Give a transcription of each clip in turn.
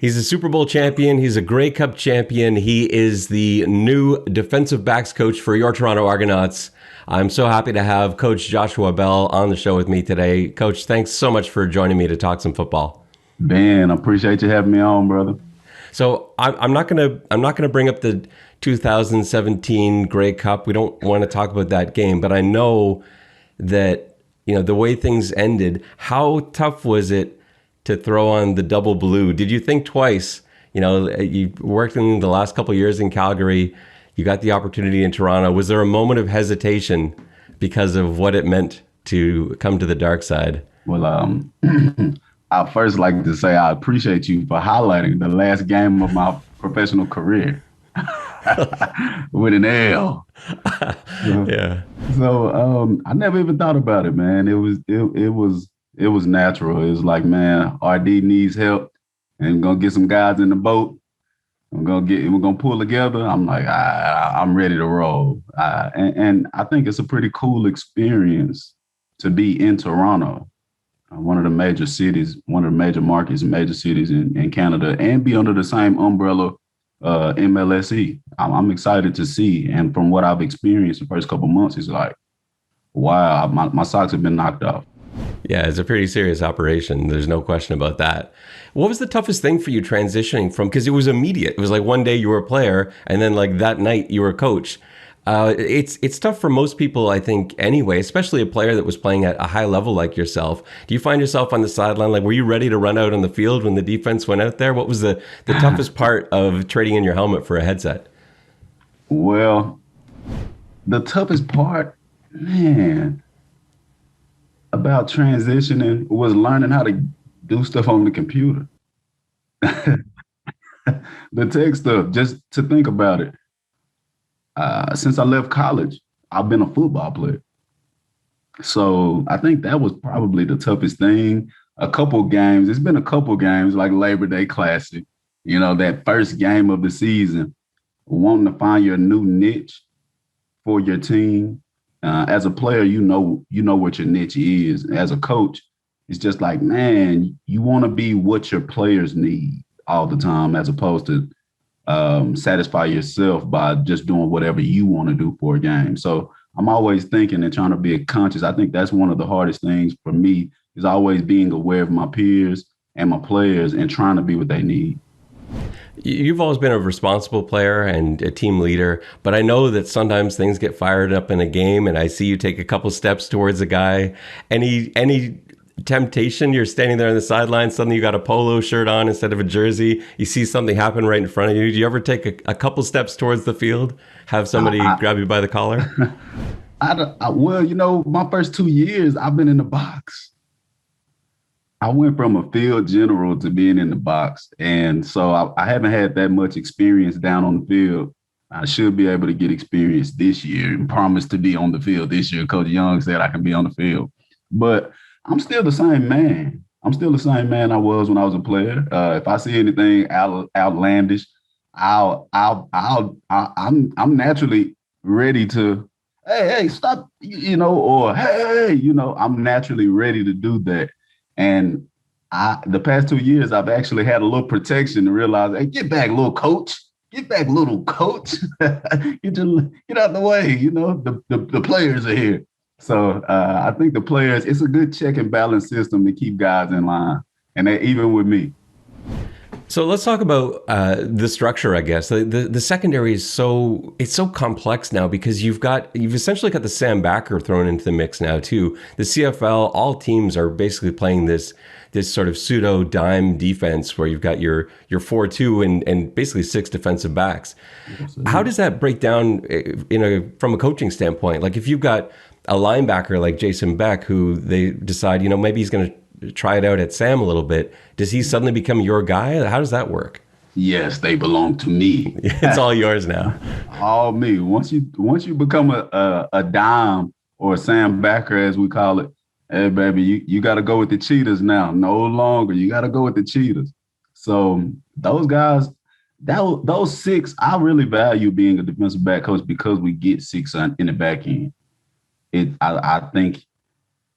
He's a Super Bowl champion. He's a Grey Cup champion. He is the new defensive backs coach for your Toronto Argonauts. I'm so happy to have Coach Joshua Bell on the show with me today. Coach, thanks so much for joining me to talk some football. Ben, I appreciate you having me on, brother. So I'm not gonna bring up the 2017 Grey Cup. We don't want to talk about that game, but I know that the way things ended. How tough was it to throw on the double blue? Did you think twice? You worked in the last couple of years in Calgary. You got the opportunity in Toronto. Was there a moment of hesitation because of what it meant to come to the dark side? Well, I first like to say I appreciate you for highlighting the last game of my professional career with an L. Yeah. So I never even thought about it, man. It was natural. It was like, man, RD needs help, and we're gonna get some guys in the boat. We're gonna pull together. I'm like, I'm ready to roll. And I think it's a pretty cool experience to be in Toronto, one of the major cities, one of the major markets, major cities in Canada, and be under the same umbrella, MLSE. I'm excited to see, and from what I've experienced the first couple months, it's like, wow, my socks have been knocked off. Yeah, it's a pretty serious operation. There's no question about that. What was the toughest thing for you transitioning from? Because it was immediate. It was like one day you were a player, and then like that night you were a coach. It's tough for most people, I think, anyway, especially a player that was playing at a high level like yourself. Do you find yourself on the sideline? Like, were you ready to run out on the field when the defense went out there? What was the toughest part of trading in your helmet for a headset? Well, the toughest part, man, about transitioning was learning how to do stuff on the computer. The tech stuff, just to think about it. Since I left college, I've been a football player. So I think that was probably the toughest thing. It's been a couple games like Labor Day Classic, that first game of the season, wanting to find your new niche for your team. As a player, you know what your niche is. As a coach, it's just like, man, you want to be what your players need all the time, as opposed to satisfy yourself by just doing whatever you want to do for a game. So I'm always thinking and trying to be conscious. I think that's one of the hardest things for me, is always being aware of my peers and my players and trying to be what they need. You've always been a responsible player and a team leader, but I know that sometimes things get fired up in a game, and I see you take a couple steps towards a guy. Any temptation? You're standing there on the sideline, suddenly you got a polo shirt on instead of a jersey. You see something happen right in front of you. Do you ever take a couple steps towards the field, have somebody grab you by the collar? Well, my first 2 years, I've been in the box. I went from a field general to being in the box. And so I haven't had that much experience down on the field. I should be able to get experience this year and promise to be on the field this year. Coach Young said I can be on the field. But I'm still the same man. I'm still the same man I was when I was a player. If I see anything outlandish, I'm naturally ready to, hey, stop, or hey, I'm naturally ready to do that. And the past 2 years, I've actually had a little protection to realize, hey, get back, little coach. Get back, little coach. Get out of the way. The players are here. So I think the players, it's a good check and balance system to keep guys in line. And even with me. So let's talk about the structure, I guess. The secondary is so complex now, because you've essentially got the Sam Backer thrown into the mix now too. The CFL, all teams are basically playing this sort of pseudo dime defense where you've got your 4-2 and basically 6 defensive backs. Absolutely. How does that break down from a coaching standpoint? Like if you've got a linebacker like Jason Beck, who they decide, maybe he's going to try it out at Sam a little bit, does he suddenly become your guy? How does that work? Yes, they belong to me. It's all yours now. All me. Once you become a dime, or a Sam Backer, as we call it, hey baby, you got to go with the cheetahs now. No longer. You got to go with the cheetahs. So those guys, those 6, I really value being a defensive back coach because we get 6 in the back end. I think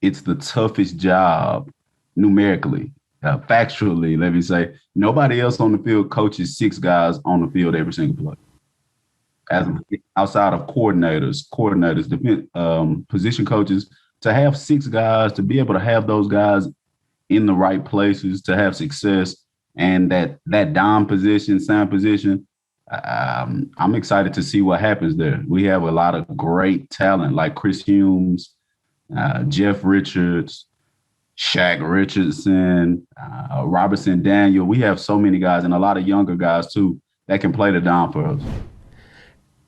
it's the toughest job numerically Factually, let me say, nobody else on the field coaches six guys on the field every single play. As outside of position coaches, to have six guys, to be able to have those guys in the right places, to have success, and that dime position, sound position. I'm excited to see what happens there. We have a lot of great talent like Chris Humes, Jeff Richards, Shaq Richardson, Robertson Daniel. We have so many guys and a lot of younger guys too that can play the dime for us.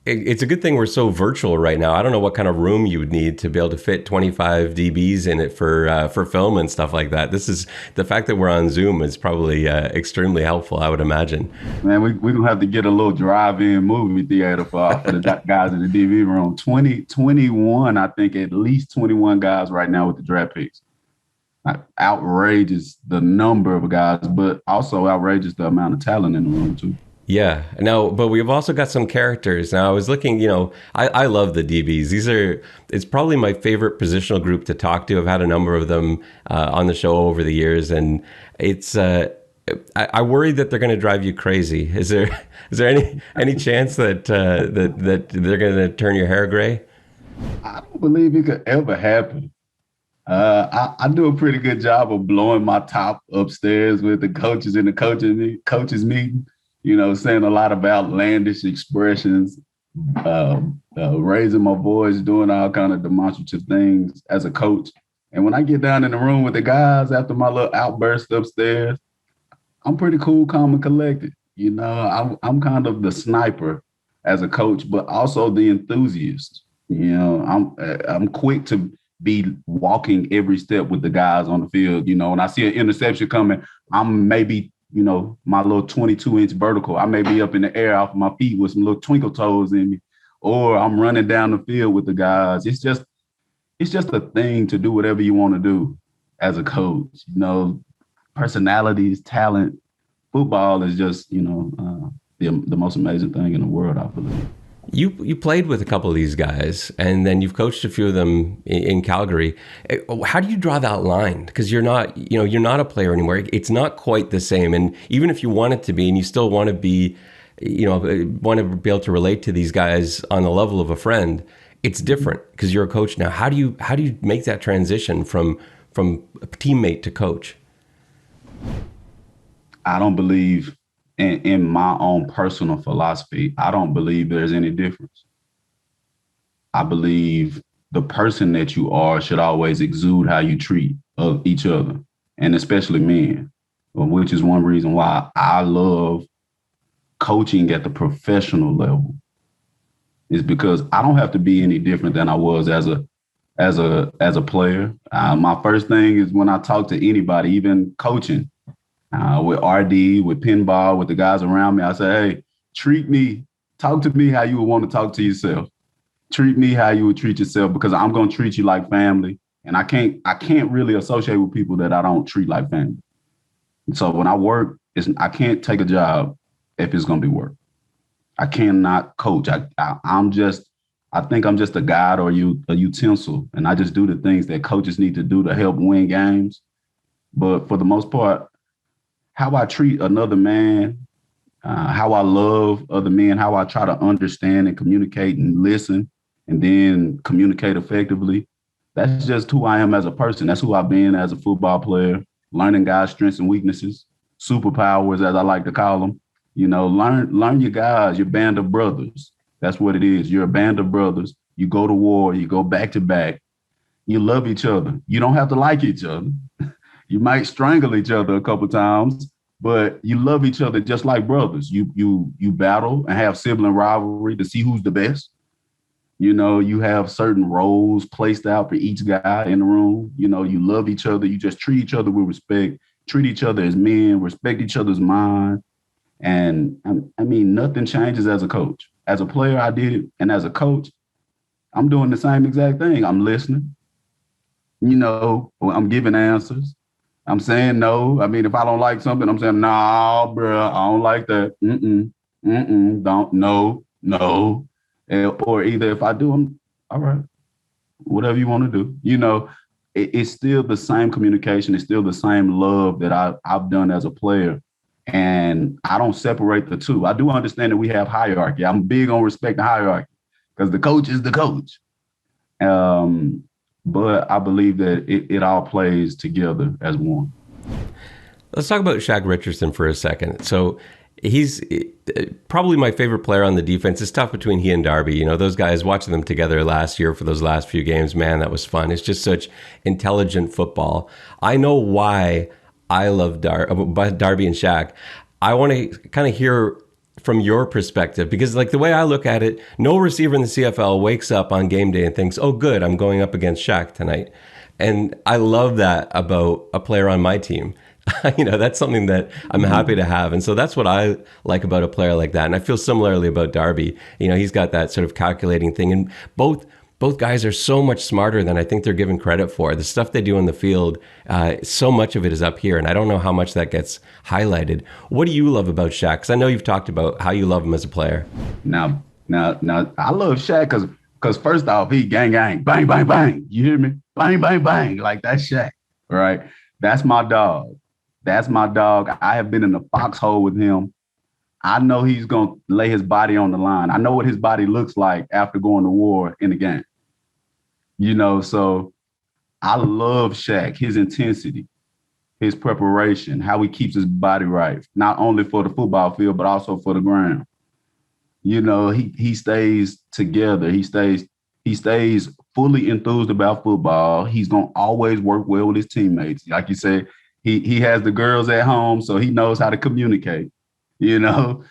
It's a good thing we're so virtual right now. I don't know what kind of room you would need to be able to fit 25 DBs in it for film and stuff like that. This is the fact that we're on Zoom is probably extremely helpful, I would imagine. Man, we're gonna have to get a little drive-in movie theater for the guys in the DB room. 2021, I think at least 21 guys right now with the draft picks. Outrageous the number of guys, but also outrageous the amount of talent in the room too. Yeah. Now, but we've also got some characters. Now, I was looking, I love the DBs. It's probably my favorite positional group to talk to. I've had a number of them on the show over the years, and I worry that they're going to drive you crazy. Is there any chance that they're going to turn your hair gray? I don't believe it could ever happen. I do a pretty good job of blowing my top upstairs with the coaches in the coaches meeting. Saying a lot of outlandish expressions, raising my voice, doing all kind of demonstrative things as a coach. And when I get down in the room with the guys after my little outburst upstairs, I'm pretty cool, calm, and collected. I'm kind of the sniper as a coach, but also the enthusiast. I'm quick to be walking every step with the guys on the field. When I see an interception coming, I'm maybe my little 22-inch vertical. I may be up in the air off my feet with some little twinkle toes in me, or I'm running down the field with the guys. It's just a thing to do whatever you want to do as a coach. Personalities, talent. Football is just the most amazing thing in the world, I believe. You played with a couple of these guys, and then you've coached a few of them in Calgary. How do you draw that line? Because you're not a player anymore. It's not quite the same. And even if you want it to be, and you still want to be, want to be able to relate to these guys on the level of a friend, it's different because you're a coach now. How do you make that transition from teammate to coach? I don't believe in my own personal philosophy, I don't believe there's any difference. I believe the person that you are should always exude how you treat of each other, and especially men, which is one reason why I love coaching at the professional level. Is because I don't have to be any different than I was as a player. My first thing is when I talk to anybody, even coaching, with RD, with pinball, with the guys around me, I say, hey, talk to me how you would want to talk to yourself. Treat me how you would treat yourself, because I'm going to treat you like family. And I can't really associate with people that I don't treat like family. So when I work, I can't take a job if it's going to be work. I cannot coach. I think I'm just a guide or a utensil, and I just do the things that coaches need to do to help win games. But for the most part, how I treat another man, how I love other men, how I try to understand and communicate and listen and then communicate effectively. That's just who I am as a person. That's who I've been as a football player, learning guys' strengths and weaknesses, superpowers, as I like to call them. Learn your guys, your band of brothers. That's what it is. You're a band of brothers. You go to war, you go back to back. You love each other. You don't have to like each other. You might strangle each other a couple times, but you love each other just like brothers. You battle and have sibling rivalry to see who's the best. You have certain roles placed out for each guy in the room. You love each other. You just treat each other with respect, treat each other as men, respect each other's mind. And I mean, nothing changes as a coach. As a player, I did it. And as a coach, I'm doing the same exact thing. I'm listening. I'm giving answers. I'm saying no. I mean, if I don't like something, I'm saying, nah, bro, I don't like that. Don't, no. Or either if I do, I'm all right, whatever you want to do. it's still the same communication. It's still the same love that I've done as a player. And I don't separate the two. I do understand that we have hierarchy. I'm big on respecting hierarchy because the coach is the coach. Um, but I believe that it all plays together as one. Let's talk about Shaq Richardson for a second. So he's probably my favorite player on the defense. It's tough between he and Darby. You know, those guys, watching them together last year for those last few games, man, that was fun. It's just such intelligent football. I know why I love Darby and Shaq. I want to kind of hear from your perspective, because like the way I look at it, no receiver in the CFL wakes up on game day and thinks, oh, good, I'm going up against Shaq tonight. And I love that about a player on my team. You know, that's something that I'm happy to have. And so that's what I like about a player like that. And I feel similarly about Darby. You know, he's got that sort of calculating thing. And both guys are so much smarter than I think they're given credit for. The stuff they do in the field, so much of it is up here. And I don't know how much that gets highlighted. What do you love about Shaq? Because I know you've talked about how you love him as a player. Now, I love Shaq because first off, he gang, bang, bang, bang. You hear me? Bang, bang, bang. Like that's Shaq, right? That's my dog. That's my dog. I have been in the foxhole with him. I know he's going to lay his body on the line. I know what his body looks like after going to war in the game. You know, so I love Shaq, his intensity, his preparation, how he keeps his body right, not only for the football field, but also for the ground. You know, he stays together. He stays fully enthused about football. He's going to always work well with his teammates. Like you said, he has the girls at home, so he knows how to communicate. You know,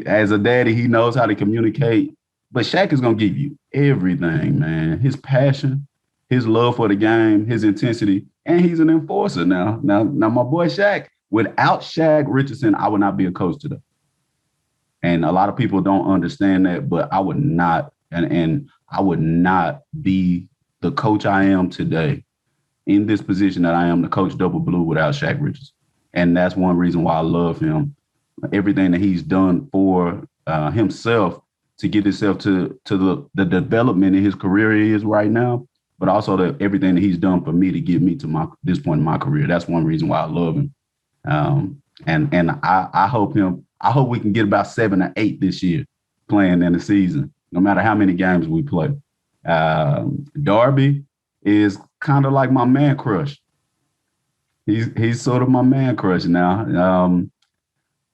as a daddy, he knows how to communicate. But Shaq is going to give you everything, man. His passion, his love for the game, his intensity, and he's an enforcer now. Now, my boy Shaq, without Shaq Richardson, I would not be a coach today. And a lot of people don't understand that, but I would not, and I would not be the coach I am today in this position that I am, the coach double blue, without Shaq Richardson. And that's one reason why I love him. Everything that he's done for himself to get himself to the development in his career he is right now, but also everything that he's done for me to get me to this point in my career. That's one reason why I love him. And I hope we can get about 7 or 8 this year playing in the season, no matter how many games we play. Darby is kind of like my man crush. He's sort of my man crush now.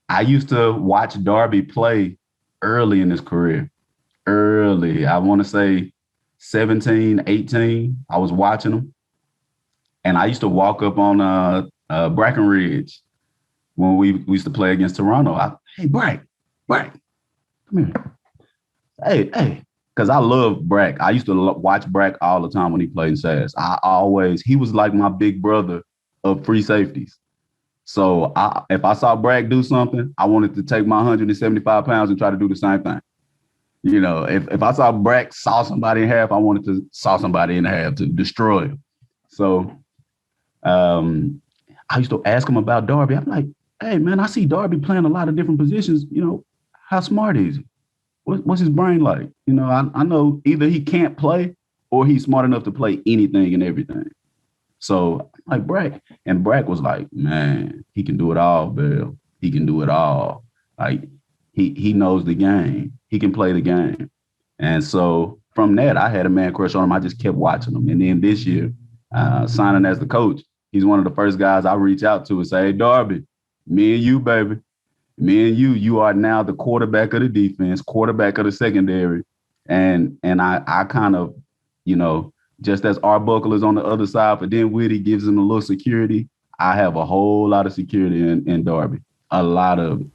I used to watch Darby play early in his career. Early, I want to say 17, 18. I was watching him. And I used to walk up on Brackenridge when we used to play against Toronto. Hey, Brack, come here. Hey. Because I love Brack. I used to watch Brack all the time when he played in SAS. He was like my big brother of free safeties. So if I saw Brack do something, I wanted to take my 175 pounds and try to do the same thing. You know, if I saw Brack saw somebody in half, I wanted to saw somebody in half to destroy him. So I used to ask him about Darby. I'm like, hey, man, I see Darby playing a lot of different positions. You know, how smart is he? What's his brain like? You know, I know either he can't play or he's smart enough to play anything and everything. So like Brack, and Brack was like, man, he can do it all, Bill. He can do it all. Like he knows the game. He can play the game. And so from that, I had a man crush on him. I just kept watching him. And then this year, signing as the coach, he's one of the first guys I reach out to and say, hey, Darby, me and you, baby. Me and you are now the quarterback of the defense, quarterback of the secondary. And I kind of, you know, just as Arbuckle is on the other side, but then Whitty gives him a little security. I have a whole lot of security in Darby, a lot of it.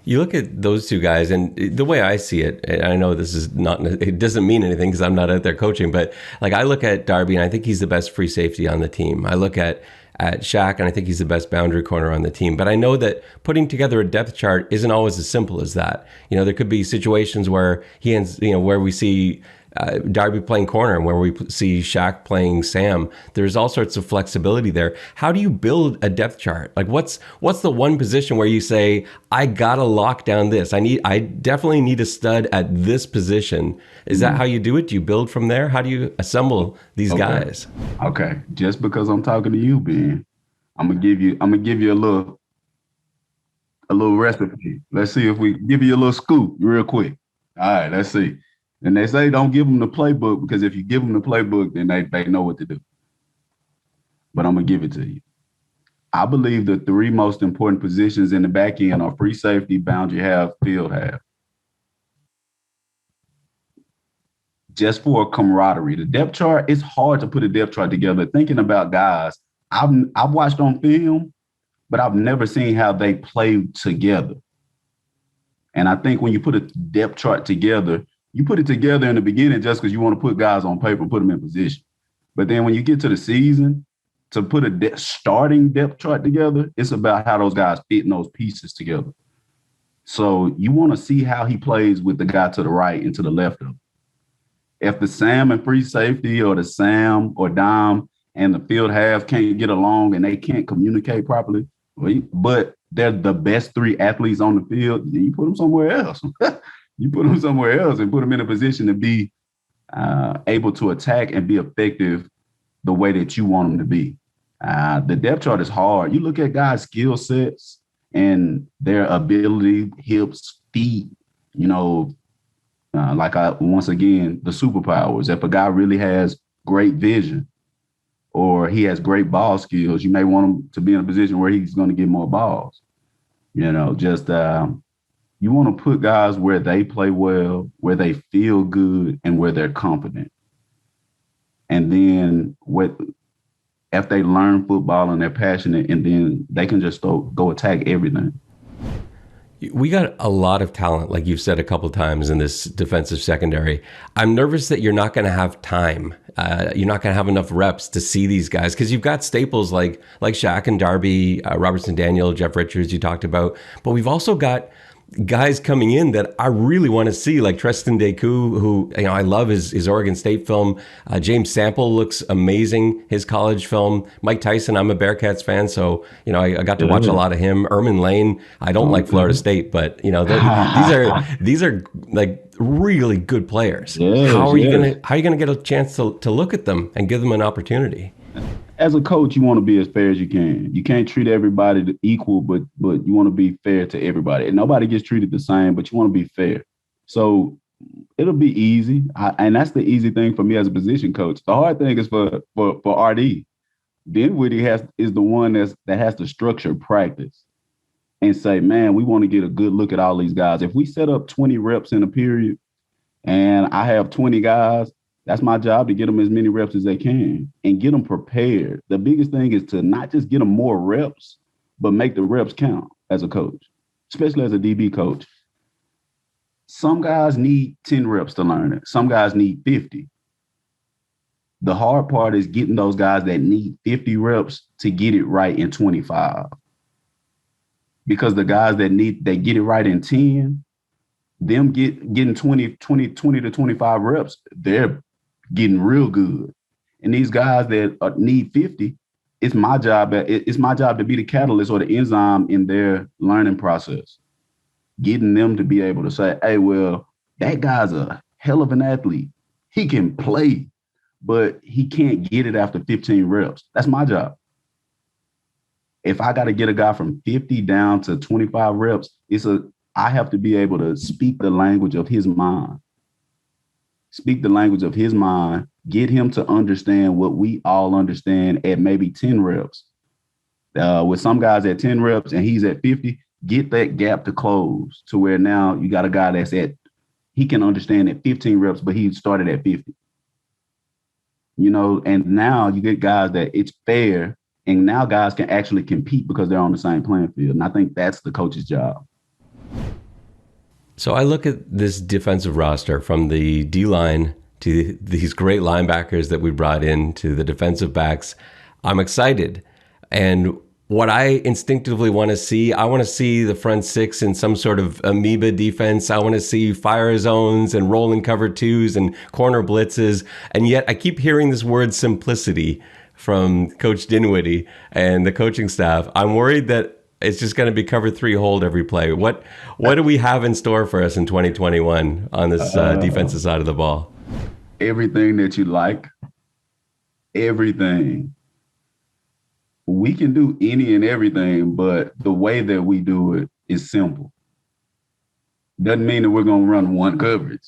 You look at those two guys, and the way I see it, and I know this is not, it doesn't mean anything because I'm not out there coaching, but like I look at Darby and I think he's the best free safety on the team. I look at Shaq and I think he's the best boundary corner on the team. But I know that putting together a depth chart isn't always as simple as that. You know, there could be situations where he ends, you know, where we see Darby playing corner, and where we see Shaq playing Sam. There's all sorts of flexibility there. How do you build a depth chart? Like, what's the one position where you say, I gotta lock down this? I definitely need a stud at this position. Is that how you do it? Do you build from there? How do you assemble these guys? Okay. Just because I'm talking to you, Ben, I'm gonna give you a little recipe. Let's see if we give you a little scoop real quick. All right, let's see. And they say don't give them the playbook, because if you give them the playbook, then they know what to do. But I'm gonna give it to you. I believe the three most important positions in the back end are free safety, boundary half, field half. Just for camaraderie. The depth chart, it's hard to put a depth chart together. Thinking about guys I've watched on film, but I've never seen how they play together. And I think when you put a depth chart together, you put it together in the beginning just because you want to put guys on paper and put them in position. But then when you get to the season, to put a starting depth chart together, it's about how those guys fit in those pieces together. So you want to see how he plays with the guy to the right and to the left of him. If the Sam and free safety, or the Sam or Dom and the field half can't get along and they can't communicate properly, but they're the best three athletes on the field, then you put them somewhere else. You put them somewhere else and put them in a position to be able to attack and be effective the way that you want them to be. The depth chart is hard. You look at guys' skill sets and their ability, hips, feet, once again, the superpowers. If a guy really has great vision or he has great ball skills, you may want him to be in a position where he's going to get more balls. You want to put guys where they play well, where they feel good, and where they're confident. And then if they learn football and they're passionate, and then they can just go attack everything. We got a lot of talent, like you've said a couple of times, in this defensive secondary. I'm nervous that you're not going to have time. You're not going to have enough reps to see these guys, because you've got staples like Shaq and Darby, Robertson Daniel, Jeff Richards you talked about. But we've also got guys coming in that I really want to see, like Treston Deku, who I love his Oregon State film. James Sample looks amazing, his college film. Mike Tyson, I'm a Bearcats fan, so I got to watch a lot of him. Ermin Lane, I don't like Florida State, but these are like really good players. Yes, how are you gonna get a chance to look at them and give them an opportunity? As a coach, you want to be as fair as you can. You can't treat everybody equal, but you want to be fair to everybody. And nobody gets treated the same, but you want to be fair. So it'll be easy. And that's the easy thing for me as a position coach. The hard thing is for RD. Dinwiddie is the one that has to structure practice and say, man, we want to get a good look at all these guys. If we set up 20 reps in a period and I have 20 guys, that's my job, to get them as many reps as they can and get them prepared. The biggest thing is to not just get them more reps, but make the reps count as a coach, especially as a DB coach. Some guys need 10 reps to learn it. Some guys need 50. The hard part is getting those guys that need 50 reps to get it right in 25. Because the guys that get it right in 10, them getting 20 to 25 reps, they're getting real good. And these guys that need 50, it's my job to be the catalyst or the enzyme in their learning process. Getting them to be able to say, hey, well, that guy's a hell of an athlete. He can play, but he can't get it after 15 reps. That's my job. If I got to get a guy from 50 down to 25 reps, I have to be able to speak the language of his mind. Speak the language of his mind, get him to understand what we all understand at maybe 10 reps. With some guys at 10 reps and he's at 50, get that gap to close to where now you got a guy he can understand at 15 reps, but he started at 50. And now you get guys that it's fair, and now guys can actually compete because they're on the same playing field. And I think that's the coach's job. So I look at this defensive roster, from the D-line to these great linebackers that we brought in to the defensive backs. I'm excited. And what I instinctively want to see, I want to see the front six in some sort of amoeba defense. I want to see fire zones and rolling cover twos and corner blitzes. And yet I keep hearing this word simplicity from Coach Dinwiddie and the coaching staff. I'm worried that it's just going to be cover three hold every play. What do we have in store for us in 2021 on this defensive side of the ball? Everything that you like, everything. We can do any and everything, but the way that we do it is simple. Doesn't mean that we're going to run one coverage.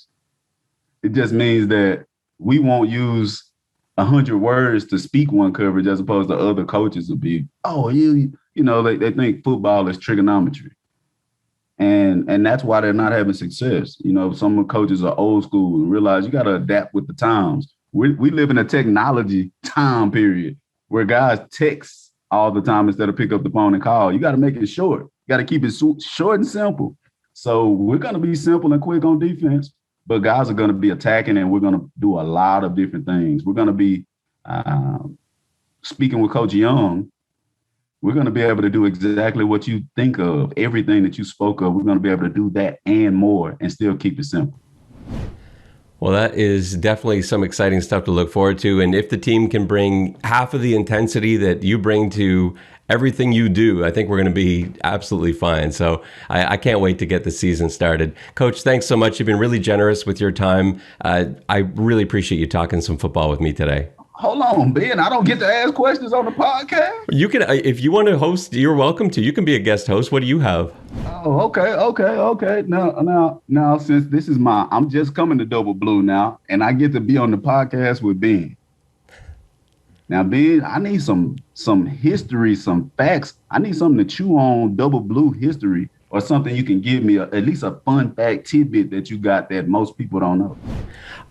It just means that we won't use 100 words to speak one coverage as opposed to other coaches will be, oh, you know, they think football is trigonometry. And that's why they're not having success. You know, some coaches are old school and realize you got to adapt with the times. We live in a technology time period where guys text all the time instead of pick up the phone and call. You got to make it short. You got to keep it short and simple. So we're going to be simple and quick on defense, but guys are going to be attacking, and we're going to do a lot of different things. We're going to be speaking with Coach Young. We're going to be able to do exactly what you think of, everything that you spoke of. We're going to be able to do that and more and still keep it simple. Well, that is definitely some exciting stuff to look forward to. And if the team can bring half of the intensity that you bring to everything you do, I think we're going to be absolutely fine. So I can't wait to get the season started. Coach, thanks so much. You've been really generous with your time. I really appreciate you talking some football with me today. Hold on, Ben. I don't get to ask questions on the podcast? You can, if you want to host, you're welcome to. You can be a guest host. What do you have? Oh, okay. Now, since this is I'm just coming to Double Blue now, and I get to be on the podcast with Ben. Now, Ben, I need some history, some facts. I need something to chew on Double Blue history, or something you can give me, at least a fun fact tidbit that you got that most people don't know.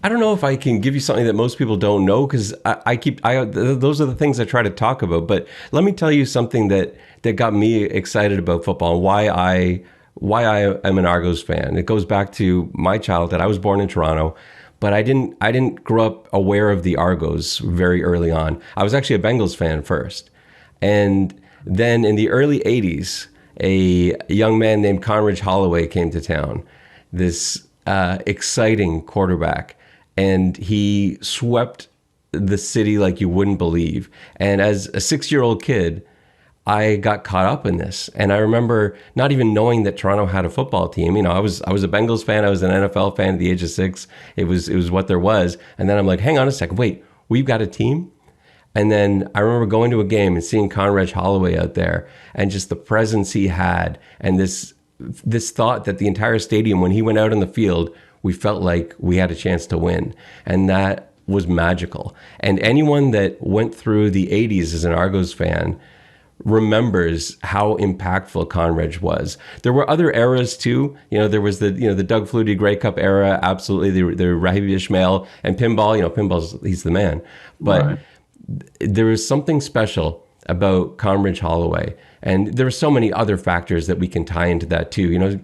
I don't know if I can give you something that most people don't know, because those are the things I try to talk about. But let me tell you something that got me excited about football and why I am an Argos fan. It goes back to my childhood. I was born in Toronto, but I didn't grow up aware of the Argos very early on. I was actually a Bengals fan first. And then in the early 80s, a young man named Conridge Holloway came to town, this exciting quarterback. And he swept the city like you wouldn't believe. And as a 6-year-old kid, I got caught up in this. And I remember not even knowing that Toronto had a football team. You know, I was a Bengals fan. I was an NFL fan at the age of 6. It was what there was. And then I'm like, hang on a second, wait, we've got a team? And then I remember going to a game and seeing Conridge Holloway out there and just the presence he had, and this thought that the entire stadium, when he went out on the field, we felt like we had a chance to win. And that was magical. And anyone that went through the 80s as an Argos fan remembers how impactful Conridge was. There were other eras too. You know, there was the Doug Flutie Grey Cup era, absolutely, the Raheem Ishmael and Pinball. You know, Pinball's, he's the man. But right. There was something special about Conridge Holloway. And there are so many other factors that we can tie into that too. You know,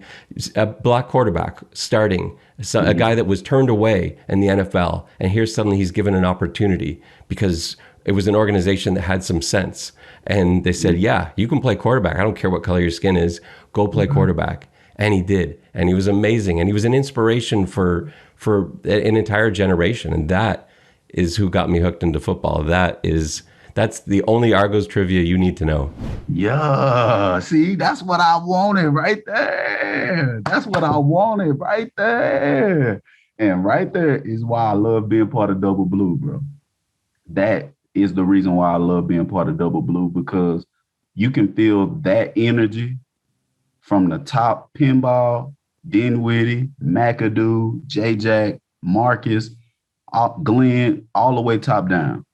a black quarterback starting, a guy that was turned away in the NFL, and here suddenly he's given an opportunity because it was an organization that had some sense. And they said, yeah, you can play quarterback. I don't care what color your skin is. Go play quarterback. And he did. And he was amazing. And he was an inspiration for an entire generation. And that is who got me hooked into football. That's the only Argos trivia you need to know. Yeah, see, that's what I wanted right there. That's what I wanted right there. And right there is why I love being part of Double Blue, bro. That is the reason why I love being part of Double Blue, because you can feel that energy from the top: Pinball, Dinwiddie, McAdoo, J-Jack, Marcus, Glenn, all the way top down.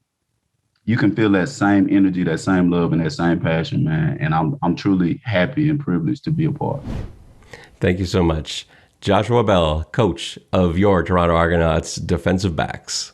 You can feel that same energy, that same love, and that same passion, man. And I'm truly happy and privileged to be a part. Thank you so much. Joshua Bell, coach of your Toronto Argonauts defensive backs.